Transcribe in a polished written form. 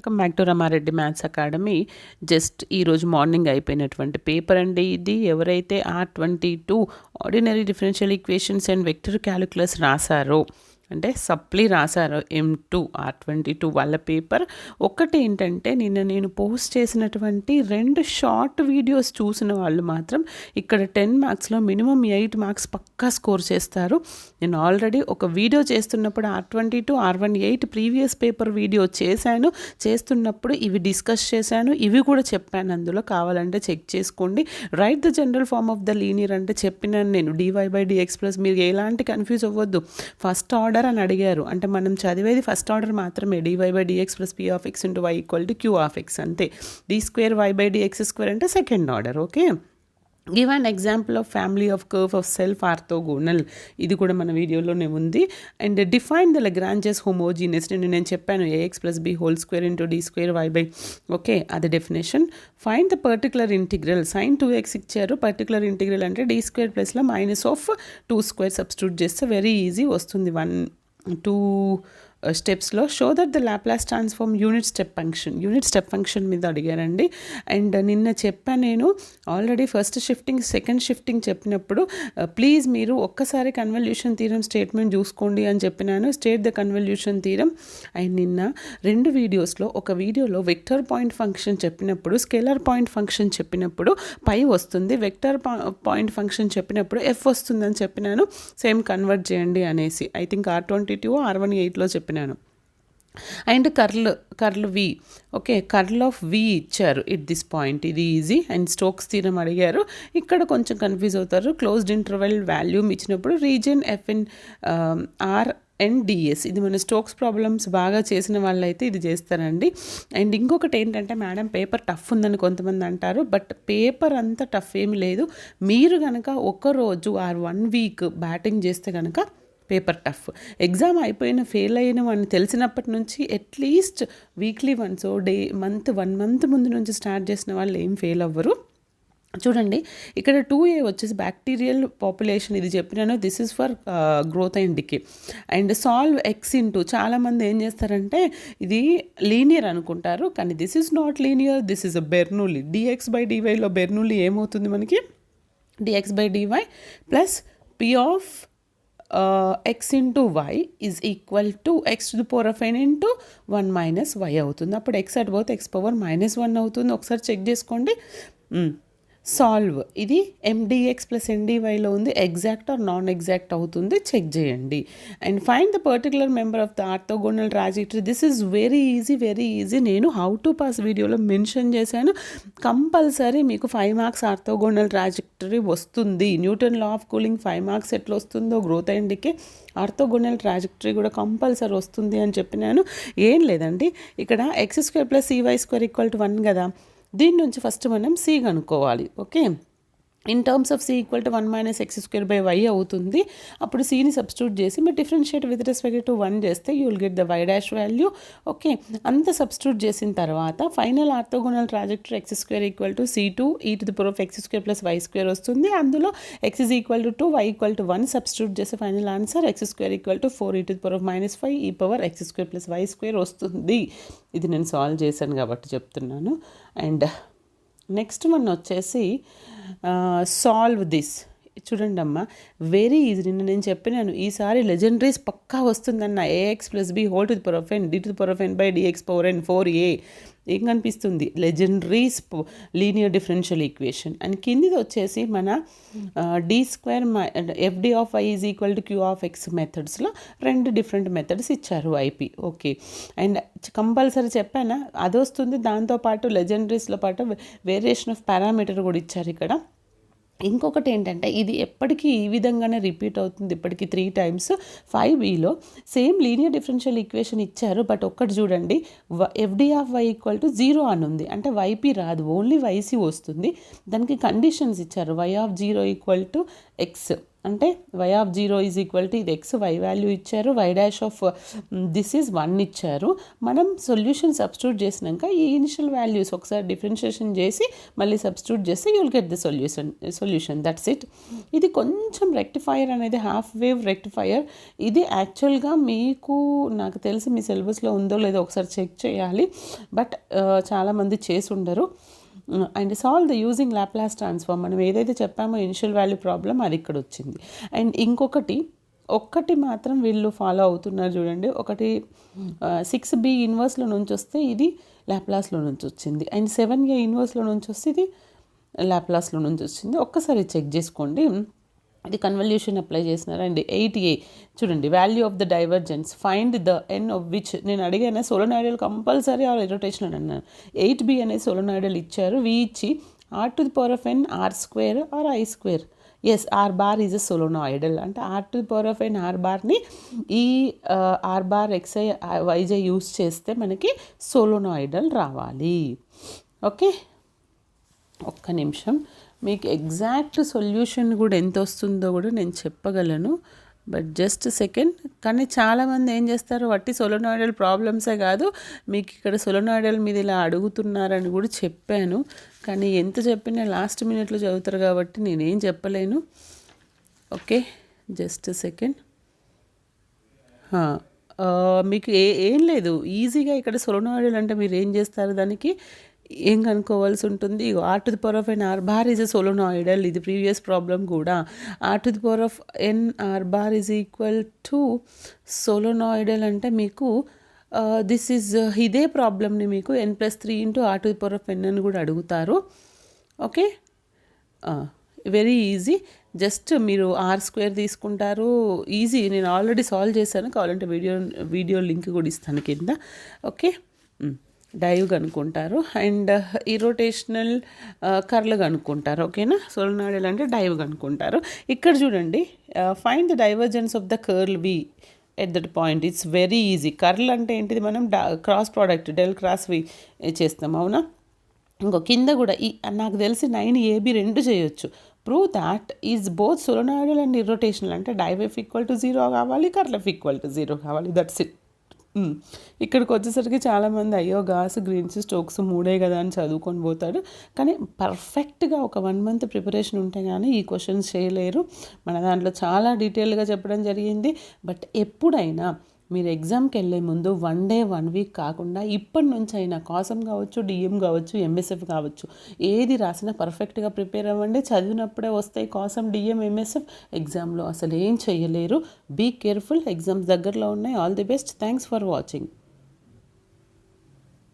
Welcome back to Rama Reddy maths academy. Just ఈరోజు morning అయిపోయినటువంటి paper అండి ఇది. ఎవరైతే R22 ordinary differential equations and vector calculus రాశారో, అంటే సప్లీ రాశారో M2 R22 వాళ్ళ పేపర్. ఒకటి ఏంటంటే, నేను పోస్ట్ చేసినటువంటి 2 షార్ట్ వీడియోస్ చూసిన వాళ్ళు మాత్రం ఇక్కడ 10 మార్క్స్లో మినిమం 8 మార్క్స్ పక్కా స్కోర్ చేస్తారు. నేను ఆల్రెడీ ఒక వీడియో చేస్తున్నప్పుడు R22 R18 previous paper video చేస్తున్నప్పుడు ఇవి డిస్కస్ చేశాను, ఇవి కూడా చెప్పాను. అందులో కావాలంటే చెక్ చేసుకోండి. Right the general form of the linear అంటే చెప్పినాను నేను. dy/dx ప్లస్, మీరు ఎలాంటి కన్ఫ్యూజ్ అవ్వద్దు. ఫస్ట్ ఆర్డర్ అని అడిగారు అంటే మనం చదివేది ఫస్ట్ ఆర్డర్ మాత్రమే. dy/dx plus p of x into y equal to q of x అంతే. d2y/dx² అంటే second order. Okay, give an example of family of curve of self orthogonal. ఇది కూడా మన వీడియోలోనే ఉంది. And define the Lagrange's homogeneous. నేను చెప్పాను ax plus b whole square into d2y/, okay, అది definition. Find the particular integral. sin 2x ఇచ్చారు, particular integral అంటే d² ప్లస్లో -2² సబ్స్టిట్యూట్ చేస్తే వెరీ ఈజీ వస్తుంది. 1-2 స్టెప్స్లో. Show that the Laplace transform unit step function మీద అడిగారండి. అండ్ నిన్న చెప్పాను నేను already first shifting second shifting చెప్పినప్పుడు ప్లీజ్ మీరు ఒక్కసారి కన్వల్యూషన్ థీరం స్టేట్మెంట్ చూసుకోండి అని చెప్పినాను. State the convolution theorem. And నిన్న 2 వీడియోస్లో, ఒక వీడియోలో వెక్టర్ పాయింట్ ఫంక్షన్ చెప్పినప్పుడు, స్కేలర్ పాయింట్ ఫంక్షన్ చెప్పినప్పుడు పై వస్తుంది, వెక్టర్ పాయింట్ ఫంక్షన్ చెప్పినప్పుడు ఎఫ్ వస్తుందని చెప్పినాను. సేమ్ కన్వర్ట్ చేయండి అనేసి. ఐ థింక్ R22 R18లో చెప్పినాను. And curl V, okay, curl of V ఇచ్చారు ఇట్ దిస్ పాయింట్. ఇది ఈజీ. అండ్ స్టోక్స్ థీరం అడిగారు. ఇక్కడ కొంచెం కన్ఫ్యూజ్ అవుతారు. క్లోజ్డ్ ఇంటర్వెల్ వాల్యూమ్ ఇచ్చినప్పుడు రీజియన్ FN RNDS. ఇది మన స్టోక్స్ ప్రాబ్లమ్స్ బాగా చేసిన వాళ్ళైతే ఇది చేస్తారండి. అండ్ ఇంకొకటి ఏంటంటే, మేడం పేపర్ టఫ్ ఉందని కొంతమంది అంటారు. బట్ పేపర్ అంత టఫ్ ఏమి లేదు. మీరు కనుక ఒకరోజు ఆర్ 1 వీక్ బ్యాటింగ్ చేస్తే కనుక పేపర్ టఫ్. ఎగ్జామ్ అయిపోయిన ఫెయిల్ అయిన అని తెలిసినప్పటి నుంచి at least weekly once one month ముందు నుంచి స్టార్ట్ చేసిన వాళ్ళు ఏం ఫెయిల్ అవ్వరు. చూడండి, ఇక్కడ 2a వచ్చేసి బ్యాక్టీరియల్ పాపులేషన్, ఇది చెప్పినాను. This is for growth and decay. And solve x into, చాలామంది ఏం చేస్తారంటే ఇది లీనియర్ అనుకుంటారు, కానీ this is not linear, this is a Bernoulli. dx/dyలో బెర్నూలీ ఏమవుతుంది మనకి? dx/dy plus p of x into y is equal to x to the power of n into 1 minus y అవుతుంది. అప్పుడు x అటు పోతే x పవర్ -1 అవుతుంది. ఒకసారి check చేసుకోండి. సాల్వ్, ఇది mdx ప్లస్ ndyలో ఉంది. ఎగ్జాక్ట్ ఆర్ నాన్ ఎగ్జాక్ట్ అవుతుంది, చెక్ చేయండి. And find the particular member of the orthogonal trajectory. This is very easy. నేను హౌ టు పాస్ వీడియోలో మెన్షన్ చేశాను. కంపల్సరీ మీకు 5 మార్క్స్ ఆర్థోగోనల్ ట్రాజెక్టరీ వస్తుంది. Newton law of cooling 5 marks ఎట్లా వస్తుందో, growth and decay orthogonal trajectory కూడా compulsory వస్తుంది అని చెప్పినాను. ఏం లేదండి, ఇక్కడ x² plus cy² equal to 1 కదా. దీని నుంచి ఫస్ట్ మనం c కనుక్కోవాలి. Okay, in terms of c equal to 1 minus x²/y అవుతుంది. అప్పుడు cని సబ్స్టిట్యూట్ చేసి మీరు డిఫరెన్షియేట్ విత్ రెస్పెక్ట్ టు 1 చేస్తే you will get the y dash value. Okay, అంత సబ్స్టిట్యూట్ చేసిన తర్వాత final orthogonal trajectory x² equal to c2 e to the power of x² plus y² వస్తుంది. అందులో x is equal to 2, y equal to 1 substitute చేస్తే final answer x² equal to 4 e to the power of -5 e power x² plus y² వస్తుంది. ఇది నేను solve చేశాను కాబట్టి చెప్తున్నాను. And next one వచ్చేసి సాల్వ్ దిస్. చూడండి అమ్మ, వెరీ ఈజీ. నిన్న నేను చెప్పినాను ఈసారి లెజెండరీస్ పక్కా వస్తుందన్న. ax plus b whole to the power of n d to the power of n by dx power n 4a. ఏం కనిపిస్తుంది? Legendre's linear differential equation. And కిందిది వచ్చేసి మన d² fd of y is equal to q of x మెథడ్స్లో 2 different methods ఇచ్చారు IP. Okay, and compulsory చెప్పానా అది వస్తుంది. దాంతోపాటు లెజెండరీస్లో పాటు వేరియేషన్ ఆఫ్ పారామీటర్ కూడా ఇచ్చారు ఇక్కడ. ఇంకొకటి ఏంటంటే, ఇది ఎప్పటికీ ఈ విధంగానే రిపీట్ అవుతుంది. ఇప్పటికీ 3 టైమ్స్. 5bలో సేమ్ లీనియర్ డిఫరెన్షియల్ ఈక్వేషన్ ఇచ్చారు. బట్ ఒక్కటి చూడండి, fd of y equal to 0 అని ఉంది. అంటే yp రాదు, ఓన్లీ yc వస్తుంది. దానికి కండిషన్స్ ఇచ్చారు. y of 0 equal to x, అంటే y of 0 is equal to ఇది ఎక్స్ వై వాల్యూ ఇచ్చారు, y dash of this is 1 ఇచ్చారు. మనం సొల్యూషన్ సబ్స్టిట్యూట్ చేసినాక ఈ ఇనిషియల్ వాల్యూస్ ఒకసారి డిఫరెన్షియేషన్ చేసి మళ్ళీ సబ్స్టిట్యూట్ చేస్తే you'll get the solution that's it. ఇది కొంచెం రెక్టిఫైయర్ అనేది హాఫ్ వేవ్ రెక్టిఫైయర్. ఇది యాక్చువల్గా మీకు నాకు తెలిసి మీ సిలబస్లో ఉందో లేదో ఒకసారి చెక్ చేయాలి, బట్ చాలామంది చేసి ఉండరు. And solve the using Laplace transform. మనం ఏదైతే చెప్పామో ఇనిషియల్ వాల్యూ ప్రాబ్లం అది ఇక్కడ వచ్చింది. అండ్ ఒక్కటి మాత్రం వీళ్ళు ఫాలో అవుతున్నారు చూడండి. ఒకటి 6b ఇన్వర్స్లో నుంచి వస్తే ఇది లాప్లాస్లో నుంచి వచ్చింది, అండ్ 7a ఇన్వర్స్లో నుంచి వస్తే ఇది లాప్లాస్లో నుంచి వచ్చింది. ఒక్కసారి చెక్ చేసుకోండి. ఇది కన్వల్యూషన్ అప్లై చేసినారు. అండ్ 8a చూడండి, value of the divergence find the n of which. నేను అడిగాను సోలోనాయిడల్ కంపల్సరీ ఆర్ ఇరోటేషన్ అని అన్నాను. 8b అనేది సోలోనాయిడల్ ఇచ్చారు, v ఇచ్చి r⁴n r² R i². Yes, R bar is a solenoidal అంటే r⁴n r బార్ని ఈ r bar xi yj use చేస్తే మనకి సోలోనాయిడల్ రావాలి. ఓకే, ఒక్క నిమిషం, మీకు ఎగ్జాక్ట్ సొల్యూషన్ కూడా ఎంత వస్తుందో కూడా నేను చెప్పగలను, బట్ జస్ట్ సెకండ్. కానీ చాలామంది ఏం చేస్తారు, వట్టి సోలోనాయిడల్ ప్రాబ్లమ్సే కాదు మీకు ఇక్కడ సోలోనాయిడల్ మీద ఇలా అడుగుతున్నారని కూడా చెప్పాను, కానీ ఎంత చెప్పినా లాస్ట్ మినిట్లో చదువుతారు కాబట్టి నేనేం చెప్పలేను. Okay, just second. మీకు ఏం లేదు, ఈజీగా ఇక్కడ సోలోనాయిడల్ అంటే మీరు ఏం చేస్తారు, దానికి ఏం కనుక్కోవాల్సి ఉంటుంది. r⁴n r bar is a solenoidal. ఇది ప్రీవియస్ ప్రాబ్లం కూడా. r⁴n r bar is equal to solenoidal అంటే మీకు దిస్ ఈజ్ ఇదే ప్రాబ్లమ్ని మీకు n+3 ఇంటూ r⁴n అని కూడా అడుగుతారు. Okay, very easy. జస్ట్ మీరు r² తీసుకుంటారు, ఈజీ. నేను ఆల్రెడీ సాల్వ్ చేశాను, కావాలంటే వీడియో లింక్ కూడా ఇస్తాను కింద. ఓకే, డైవ్ కనుక్కుంటారు అండ్ ఇరోటేషనల్ కర్ల్ కనుక్కుంటారు. ఓకేనా, సోలోనాయిడల్ అంటే డైవ్ కనుక్కుంటారు. ఇక్కడ చూడండి, find the divergence of the curl V at that point. It's very easy. Curl అంటే ఏంటిది, మనం cross product del cross V చేస్తాం, అవునా. ఇంకో కింద కూడా నాకు తెలిసి 9ab రెండు చేయొచ్చు. Prove that is both solenoidal and irrotational అంటే డైవ్ ఎఫ్ ఈక్వల్ టు 0 కావాలి, కర్ల్ ఎఫ్ ఈక్వల్ టు 0 కావాలి. That's it. ఇక్కడికి వచ్చేసరికి చాలామంది అయ్యో గాస్ గ్రీన్స్ స్టోక్స్ 3 కదా అని చదువుకొని పోతాడు, కానీ పర్ఫెక్ట్గా ఒక 1 మంత్ ప్రిపరేషన్ ఉంటే కానీ ఈ క్వశ్చన్స్ చేయలేరు. మన దాంట్లో చాలా డీటెయిల్గా చెప్పడం జరిగింది. బట్ ఎప్పుడైనా మీరు ఎగ్జామ్కి వెళ్ళే ముందు 1 డే 1 వీక్ కాకుండా ఇప్పటి నుంచి అయినా కాసం కావచ్చు, డిఎం కావచ్చు, ఎంఎస్ఎఫ్ కావచ్చు, ఏది రాసినా పర్ఫెక్ట్గా ప్రిపేర్ అవ్వండి. చదివినప్పుడే వస్తాయి కాసం, డిఎం, ఎంఎస్ఎఫ్. ఎగ్జామ్లో అసలు ఏం చేయలేరు. బీ కేర్ఫుల్, ఎగ్జామ్స్ దగ్గరలో ఉన్నాయి. All the best. Thanks for watching.